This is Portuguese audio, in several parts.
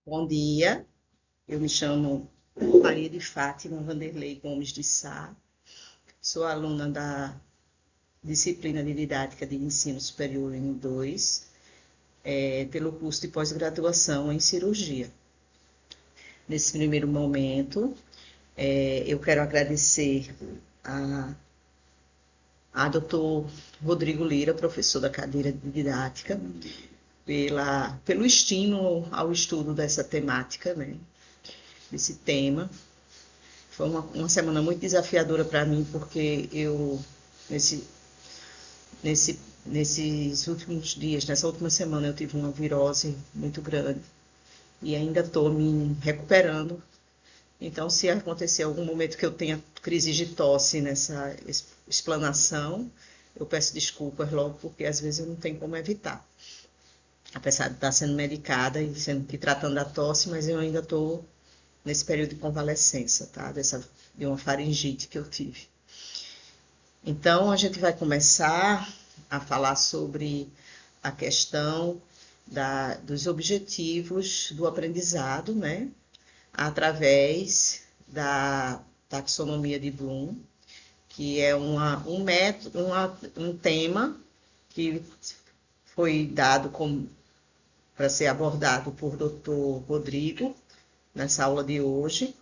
Bom dia, eu me chamo Maria de Fátima Vanderlei Gomes de Sá, sou aluna da disciplina de Didática de Ensino Superior em 2, pelo curso de pós-graduação em Cirurgia. Nesse primeiro momento, eu quero agradecer a doutor Rodrigo Lira, professor da cadeira de Didática, pelo estímulo ao estudo dessa temática, né, desse tema. Foi uma semana muito desafiadora para mim, porque eu, nesses últimos dias, nessa última semana, eu tive uma virose muito grande e ainda estou me recuperando. Então, se acontecer algum momento que eu tenha crise de tosse nessa explanação, eu peço desculpas logo, porque às vezes eu não tenho como evitar. Apesar de estar sendo medicada e tratando a tosse, mas eu ainda estou nesse período de convalescença, tá? De uma faringite que eu tive. Então, a gente vai começar a falar sobre a questão dos objetivos do aprendizado, né? Através da taxonomia de Bloom, que é um tema que foi dado para ser abordado por Dr. Rodrigo nessa aula de hoje,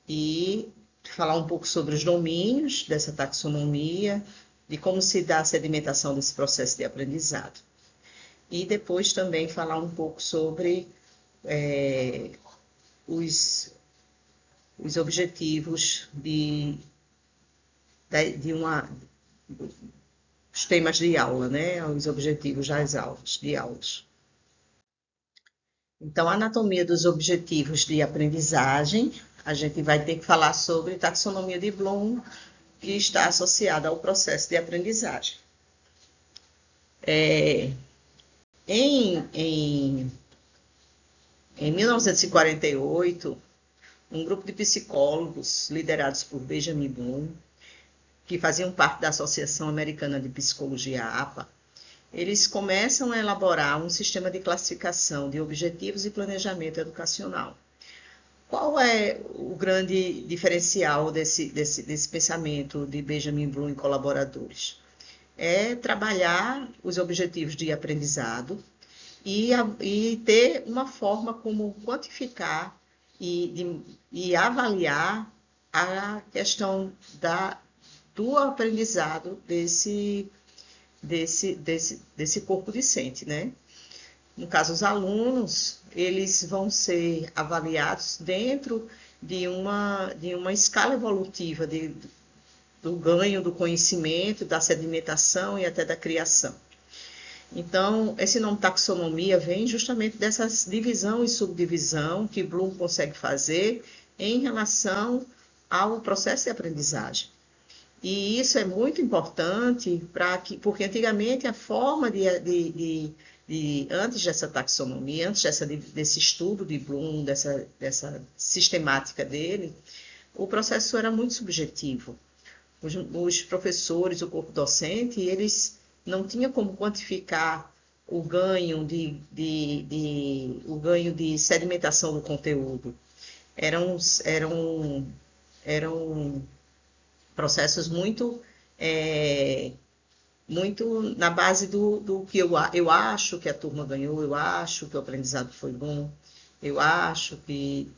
e falar um pouco sobre os domínios dessa taxonomia, de como se dá a sedimentação desse processo de aprendizado. E depois também falar um pouco sobre os objetivos os temas de aula, né? Os objetivos das aulas, de aulas. Então, a anatomia dos objetivos de aprendizagem, a gente vai ter que falar sobre taxonomia de Bloom, que está associada ao processo de aprendizagem. Em 1948, um grupo de psicólogos liderados por Benjamin Bloom, que faziam parte da Associação Americana de Psicologia, APA, eles começam a elaborar um sistema de classificação de objetivos e planejamento educacional. Qual é o grande diferencial desse pensamento de Benjamin Bloom e colaboradores? É trabalhar os objetivos de aprendizado e ter uma forma como quantificar e avaliar a questão do aprendizado desse corpo docente, né? No caso, os alunos, eles vão ser avaliados dentro de uma escala evolutiva do ganho do conhecimento, da sedimentação e até da criação. Então, esse nome taxonomia vem justamente dessa divisão e subdivisão que Bloom consegue fazer em relação ao processo de aprendizagem. E isso é muito importante porque antigamente a forma antes dessa taxonomia, antes desse estudo de Bloom, dessa sistemática dele, o processo era muito subjetivo. Os professores, o corpo docente, eles não tinham como quantificar o ganho de sedimentação do conteúdo. Eram processos muito na base do que eu acho que a turma ganhou, eu acho que o aprendizado foi bom, eu acho que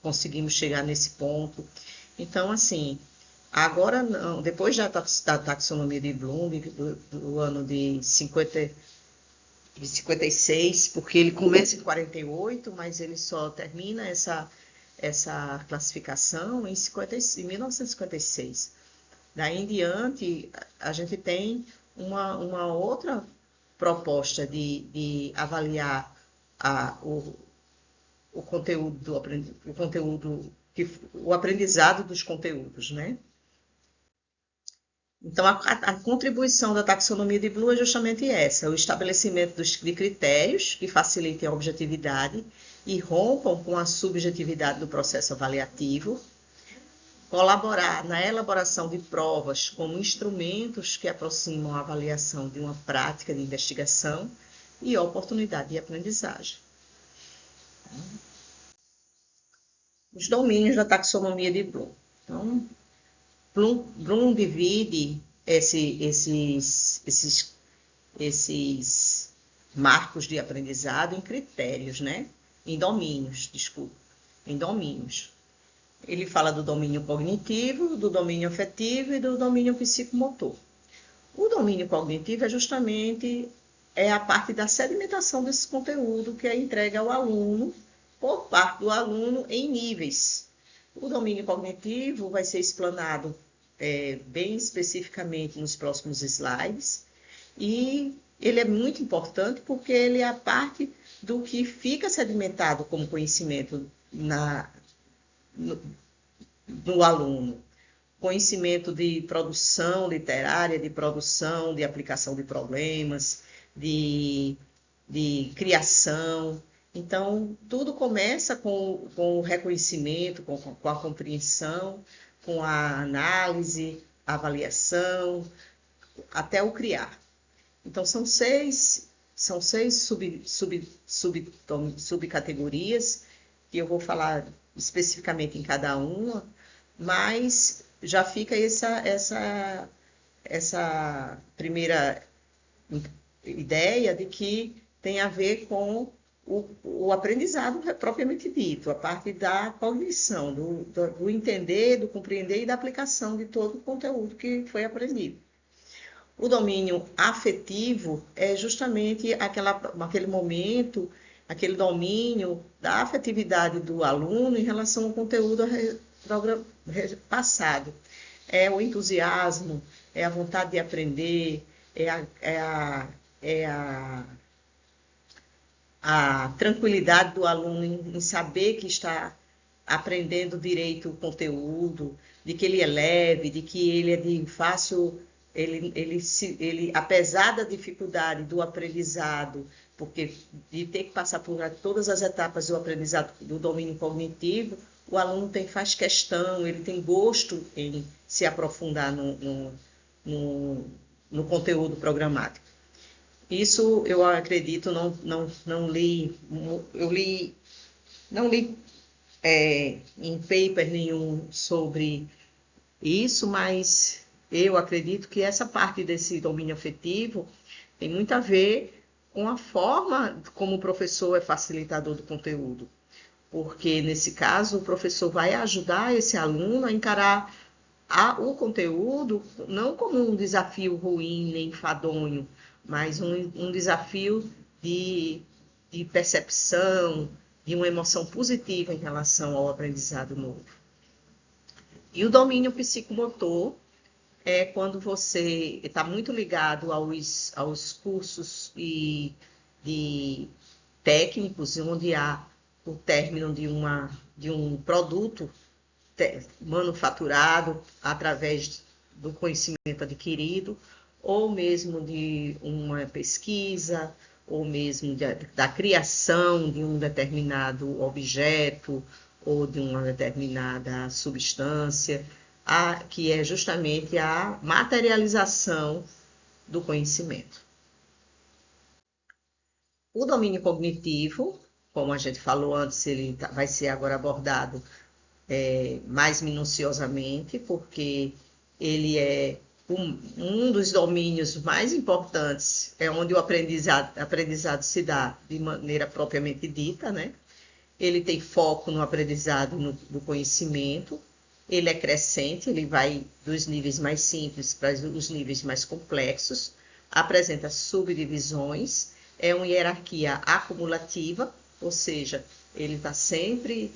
conseguimos chegar nesse ponto. Então, assim, agora, não, depois da taxonomia de Bloom, do ano de 56, porque ele começa em 48, mas ele só termina essa classificação em 1956. Daí em diante, a gente tem uma outra proposta de avaliar o conteúdo o aprendizado dos conteúdos, né? Então, a contribuição da taxonomia de Bloom é justamente essa, o estabelecimento de critérios que facilitem a objetividade e rompam com a subjetividade do processo avaliativo, colaborar na elaboração de provas como instrumentos que aproximam a avaliação de uma prática de investigação e oportunidade de aprendizagem. Os domínios da taxonomia de Bloom. Então, Bloom divide esses marcos de aprendizado em critérios, né? Em domínios, desculpa, em domínios. Ele fala do domínio cognitivo, do domínio afetivo e do domínio psicomotor. O domínio cognitivo é justamente a parte da sedimentação desse conteúdo que é entregue ao aluno, por parte do aluno, em níveis. O domínio cognitivo vai ser explanado bem especificamente nos próximos slides, e ele é muito importante porque ele é a parte do que fica sedimentado como conhecimento no aluno. Conhecimento de produção literária, de produção, de aplicação de problemas, de criação. Então, tudo começa com o reconhecimento, com a compreensão, com a análise, a avaliação, até o criar. Então, são seis subcategorias, que eu vou falar especificamente em cada uma, mas já fica essa primeira ideia de que tem a ver com o aprendizado propriamente dito, a parte da cognição, do entender, do compreender e da aplicação de todo o conteúdo que foi aprendido. O domínio afetivo é justamente aquele momento, aquele domínio da afetividade do aluno em relação ao conteúdo passado. É o entusiasmo, é a vontade de aprender, a tranquilidade do aluno em saber que está aprendendo direito o conteúdo, de que ele é leve, de que ele é de fácil... Ele, apesar da dificuldade do aprendizado, porque de ter que passar por todas as etapas do aprendizado do domínio cognitivo, o aluno faz questão, ele tem gosto em se aprofundar no conteúdo programático. Isso eu acredito, não li em paper nenhum sobre isso, mas eu acredito que essa parte desse domínio afetivo tem muito a ver com a forma como o professor é facilitador do conteúdo. Porque, nesse caso, o professor vai ajudar esse aluno a encarar o conteúdo não como um desafio ruim nem enfadonho, mas um desafio de percepção, de uma emoção positiva em relação ao aprendizado novo. E o domínio psicomotor é quando você está muito ligado aos cursos de técnicos, onde há o término de um produto manufaturado através do conhecimento adquirido, ou mesmo de uma pesquisa, ou mesmo da criação de um determinado objeto ou de uma determinada substância, que é justamente a materialização do conhecimento. O domínio cognitivo, como a gente falou antes, ele vai ser agora abordado mais minuciosamente, porque ele é um dos domínios mais importantes, é onde o aprendizado se dá de maneira propriamente dita, né? Ele tem foco no aprendizado do conhecimento, ele é crescente, ele vai dos níveis mais simples para os níveis mais complexos, apresenta subdivisões, é uma hierarquia acumulativa, ou seja, ele está sempre...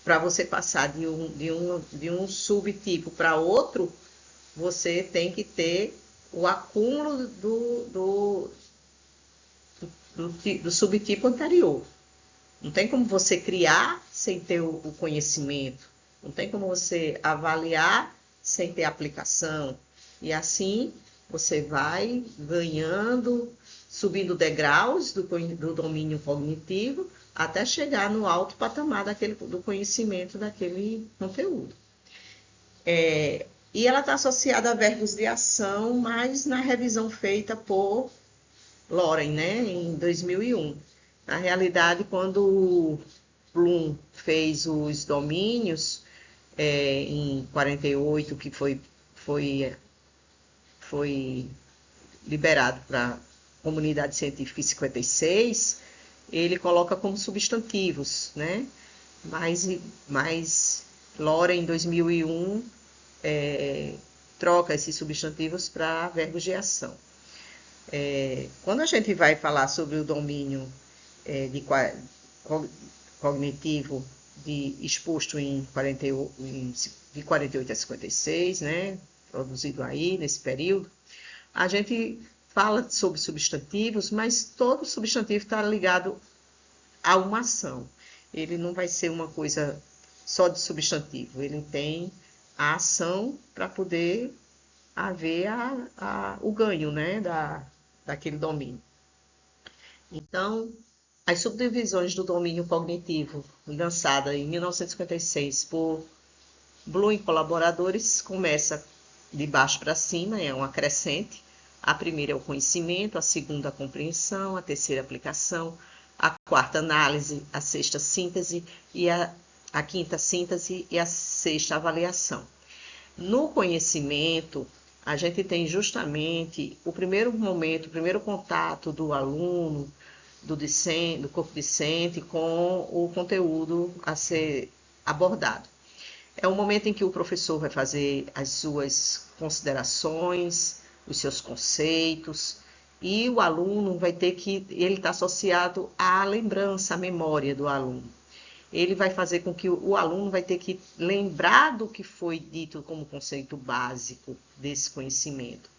para você passar de um subtipo para outro, você tem que ter o acúmulo do subtipo anterior. Não tem como você criar sem ter o conhecimento. Não tem como você avaliar sem ter aplicação. E assim você vai ganhando, subindo degraus do domínio cognitivo, até chegar no alto patamar do conhecimento daquele conteúdo. E ela está associada a verbos de ação, mas na revisão feita por Loren, né, em 2001. Na realidade, quando Bloom fez os domínios em 48, que foi liberado para a comunidade científica em 56, ele coloca como substantivos, né? Mas Lora, em 2001, troca esses substantivos para verbos de ação. Quando a gente vai falar sobre o domínio cognitivo exposto em 48, de 48 a 56, né, produzido aí nesse período, a gente fala sobre substantivos, mas todo substantivo está ligado a uma ação. Ele não vai ser uma coisa só de substantivo, ele tem a ação para poder haver o ganho, né, daquele domínio. Então, as subdivisões do domínio cognitivo, lançada em 1956 por Bloom e colaboradores, começa de baixo para cima, é uma crescente. A primeira é o conhecimento, a segunda a compreensão, a terceira a aplicação, a quarta análise, a sexta síntese e a quinta síntese e a sexta avaliação. No conhecimento, a gente tem justamente o primeiro momento, o primeiro contato do aluno, do corpo discente com o conteúdo a ser abordado. É o momento em que o professor vai fazer as suas considerações, os seus conceitos, e o aluno vai ter que, ele está associado à lembrança, à memória do aluno. Ele vai fazer com que o aluno vai ter que lembrar do que foi dito como conceito básico desse conhecimento.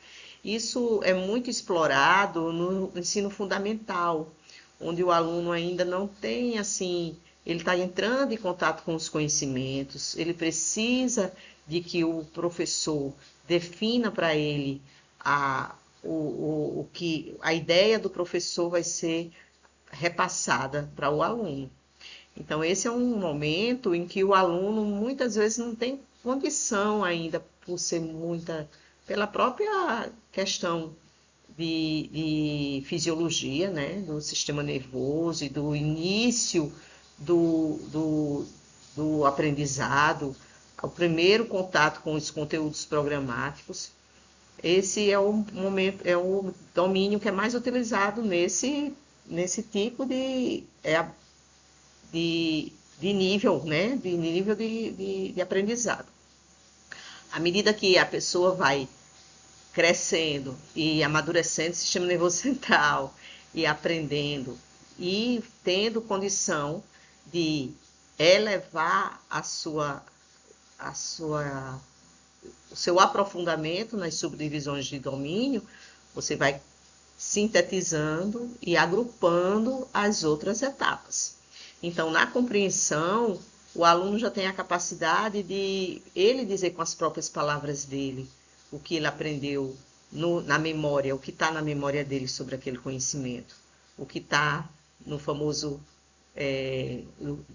Isso é muito explorado no ensino fundamental, onde o aluno ainda não tem, assim, ele está entrando em contato com os conhecimentos, ele precisa de que o professor defina para ele a ideia do professor vai ser repassada para o aluno. Então, esse é um momento em que o aluno muitas vezes não tem condição ainda, pela própria questão de fisiologia, né, do sistema nervoso e do início do aprendizado, o primeiro contato com os conteúdos programáticos. Esse é o momento, é o domínio que é mais utilizado nesse tipo de nível, né, de nível de aprendizado. À medida que a pessoa vai crescendo e amadurecendo o sistema nervoso central e aprendendo e tendo condição de elevar o seu aprofundamento nas subdivisões de domínio, você vai sintetizando e agrupando as outras etapas. Então, na compreensão, o aluno já tem a capacidade de ele dizer com as próprias palavras dele o que ele aprendeu na memória, o que está na memória dele sobre aquele conhecimento, o que está no famoso,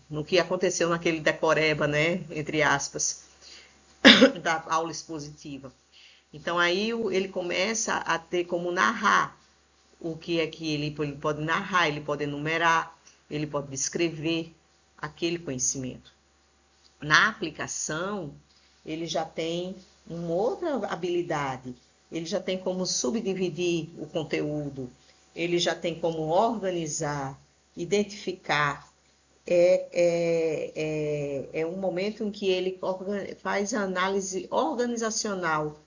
no que aconteceu naquele decoreba, né, entre aspas, da aula expositiva. Então, aí ele começa a ter como narrar o que é que ele pode narrar, ele pode enumerar, ele pode descrever aquele conhecimento. Na aplicação, ele já tem uma outra habilidade, ele já tem como subdividir o conteúdo, ele já tem como organizar, identificar. É um momento em que ele faz a análise organizacional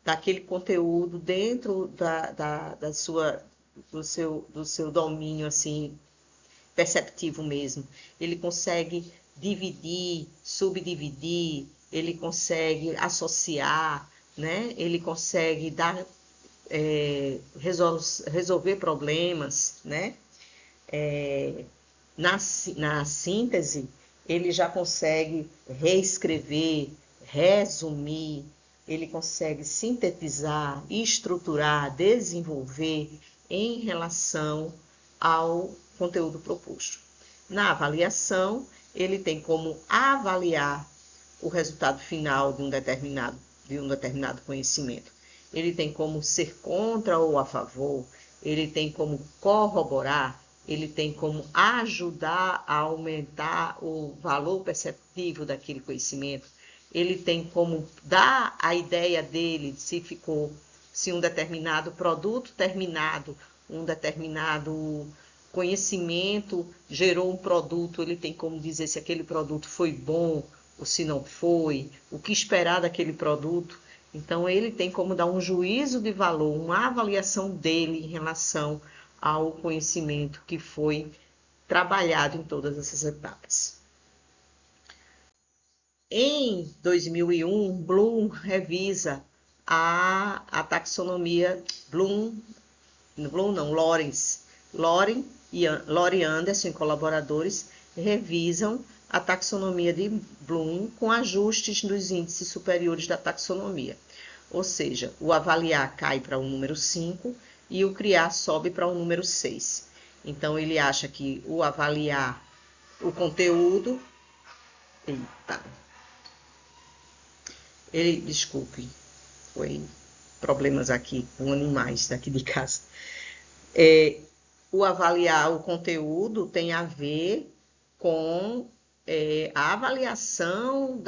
daquele conteúdo dentro do seu domínio, assim, perceptivo mesmo. Ele consegue dividir, subdividir, ele consegue associar, né? Ele consegue resolver problemas, né? Na síntese, ele já consegue reescrever, resumir, ele consegue sintetizar, estruturar, desenvolver em relação ao conteúdo proposto. Na avaliação, ele tem como avaliar o resultado final de um determinado conhecimento. Ele tem como ser contra ou a favor, ele tem como corroborar, ele tem como ajudar a aumentar o valor perceptivo daquele conhecimento, ele tem como dar a ideia dele se um determinado produto terminado, um determinado conhecimento gerou um produto, ele tem como dizer se aquele produto foi bom ou se não foi, o que esperar daquele produto. Então, ele tem como dar um juízo de valor, uma avaliação dele em relação ao conhecimento que foi trabalhado em todas essas etapas. Em 2001, Bloom revisa a taxonomia Lawrence e Anderson, e colaboradores, revisam a taxonomia de Bloom com ajustes nos índices superiores da taxonomia. Ou seja, o avaliar cai para o número 5 e o criar sobe para o número 6. Então, ele acha que o avaliar o conteúdo... Desculpe, foi problemas aqui com animais daqui de casa. O avaliar o conteúdo tem a ver com a avaliação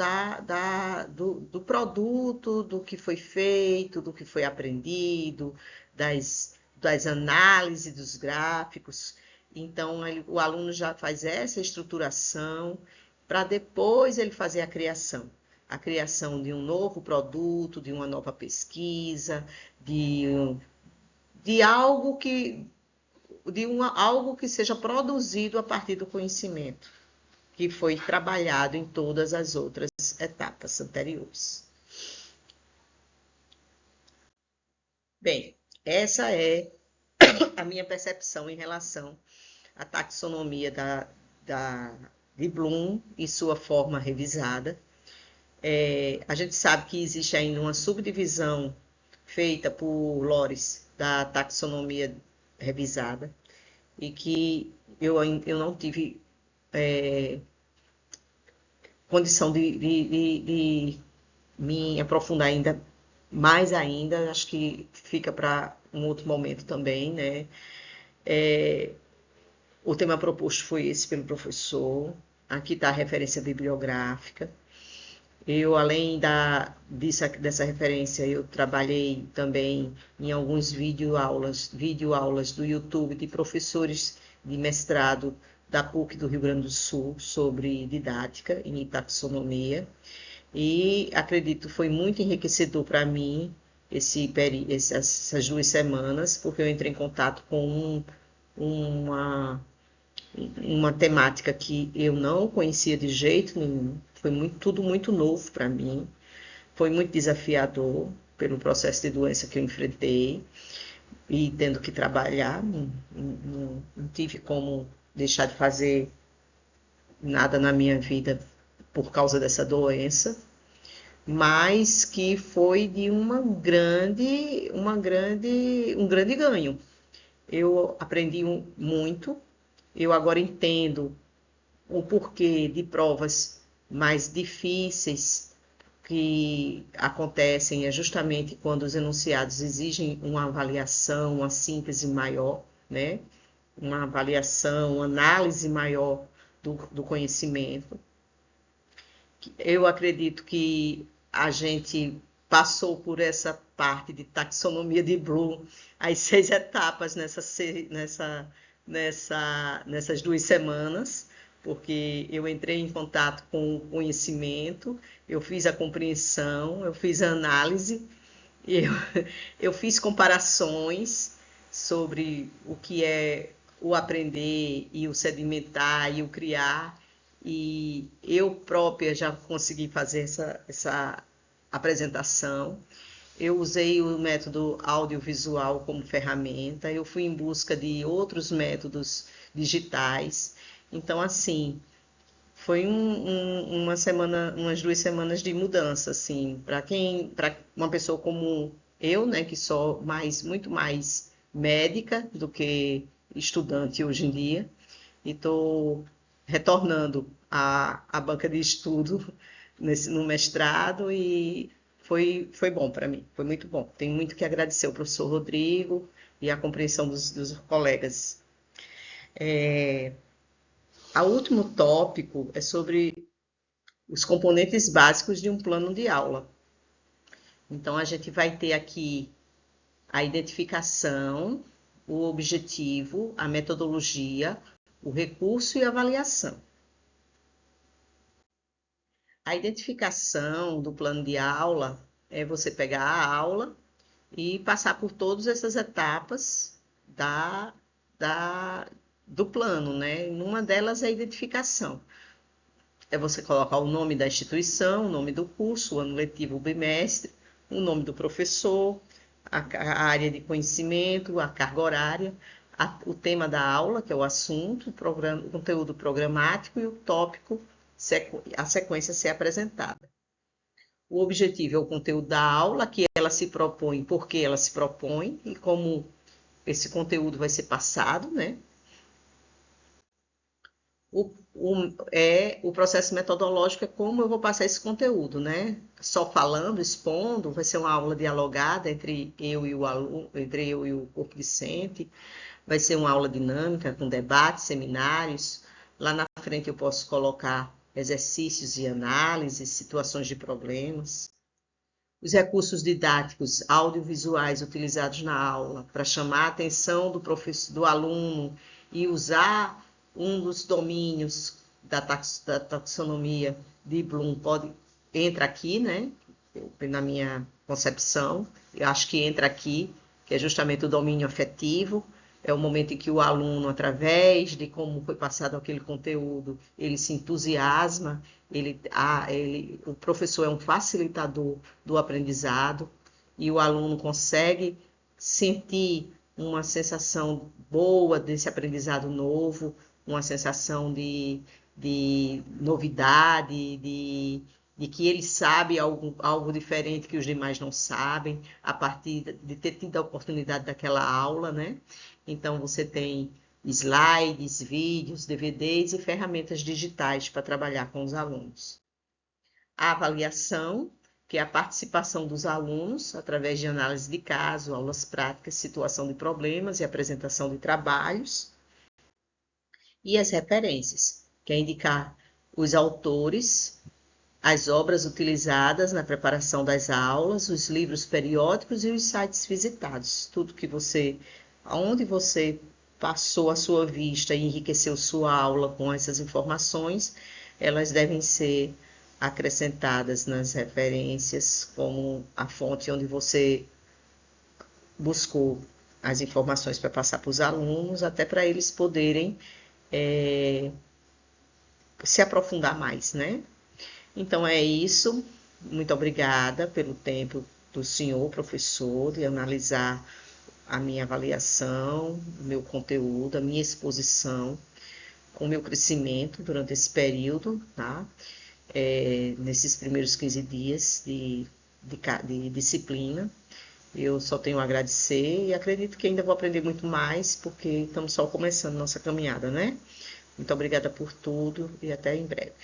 do produto, do que foi feito, do que foi aprendido, das análises dos gráficos. Então, o aluno já faz essa estruturação para depois ele fazer a criação de um novo produto, de uma nova pesquisa, de algo que seja produzido a partir do conhecimento que foi trabalhado em todas as outras etapas anteriores. Bem, essa é a minha percepção em relação à taxonomia de Bloom e sua forma revisada. A gente sabe que existe ainda uma subdivisão feita por Lawrence da taxonomia revisada e que eu não tive condição de me aprofundar ainda mais ainda, acho que fica para um outro momento também, né? O tema proposto foi esse pelo professor, aqui está a referência bibliográfica. Eu, além dessa referência, eu trabalhei também em alguns videoaulas do YouTube de professores de mestrado da PUC do Rio Grande do Sul sobre didática em taxonomia. E acredito foi muito enriquecedor para mim essas 2 semanas, porque eu entrei em contato com uma temática que eu não conhecia de jeito nenhum. Foi tudo muito novo para mim. Foi muito desafiador pelo processo de doença que eu enfrentei e tendo que trabalhar. Não tive como deixar de fazer nada na minha vida por causa dessa doença, mas que foi de um grande ganho. Eu aprendi muito. Eu agora entendo o porquê de provas mais difíceis que acontecem justamente quando os enunciados exigem uma avaliação, uma síntese maior, né? Uma avaliação, uma análise maior do conhecimento. Eu acredito que a gente passou por essa parte de taxonomia de Bloom, as 6 etapas nessas 2 semanas, porque eu entrei em contato com o conhecimento, eu fiz a compreensão, eu fiz a análise, eu fiz comparações sobre o que é o aprender e o sedimentar e o criar, e eu própria já consegui fazer essa apresentação. Eu usei o método audiovisual como ferramenta, eu fui em busca de outros métodos digitais. Então, assim, foi umas 2 semanas de mudança, assim, para uma pessoa como eu, né, que sou muito mais médica do que estudante hoje em dia, e estou retornando à banca de estudo no mestrado e foi bom para mim, foi muito bom. Tenho muito que agradecer ao professor Rodrigo e a compreensão dos colegas. O último tópico é sobre os componentes básicos de um plano de aula. Então, a gente vai ter aqui a identificação, o objetivo, a metodologia, o recurso e a avaliação. A identificação do plano de aula é você pegar a aula e passar por todas essas etapas do plano, né? Uma delas é a identificação. É você colocar o nome da instituição, o nome do curso, o ano letivo, o bimestre, o nome do professor, a área de conhecimento, a carga horária, o tema da aula, que é o assunto, o conteúdo programático e o tópico, a sequência a ser apresentada. O objetivo é o conteúdo da aula, que ela se propõe, porque ela se propõe e como esse conteúdo vai ser passado, né? O processo metodológico é como eu vou passar esse conteúdo, né? Só falando, expondo, vai ser uma aula dialogada entre eu e o aluno, entre eu e o corpo discente, vai ser uma aula dinâmica com debates, seminários. Lá na frente eu posso colocar exercícios de análise, situações de problemas. Os recursos didáticos audiovisuais utilizados na aula para chamar a atenção do professor, do aluno e usar um dos domínios da taxonomia de Bloom entra aqui, né? Na minha concepção, eu acho que entra aqui, que é justamente o domínio afetivo, é o momento em que o aluno, através de como foi passado aquele conteúdo, ele se entusiasma, o professor é um facilitador do aprendizado e o aluno consegue sentir uma sensação boa desse aprendizado novo, uma sensação de novidade, de que ele sabe algo diferente que os demais não sabem, a partir de ter tido a oportunidade daquela aula, né? Então, você tem slides, vídeos, DVDs e ferramentas digitais para trabalhar com os alunos. A avaliação, que é a participação dos alunos através de análise de caso, aulas práticas, situação de problemas e apresentação de trabalhos. E as referências, que é indicar os autores, as obras utilizadas na preparação das aulas, os livros periódicos e os sites visitados. Tudo que onde você passou a sua vista e enriqueceu sua aula com essas informações, elas devem ser acrescentadas nas referências como a fonte onde você buscou as informações para passar para os alunos, até para eles poderem se aprofundar mais, né? Então é isso. Muito obrigada pelo tempo do senhor professor de analisar a minha avaliação, o meu conteúdo, a minha exposição, o meu crescimento durante esse período, tá? Nesses primeiros 15 dias de disciplina. Eu só tenho a agradecer e acredito que ainda vou aprender muito mais, porque estamos só começando nossa caminhada, né? Muito obrigada por tudo e até em breve.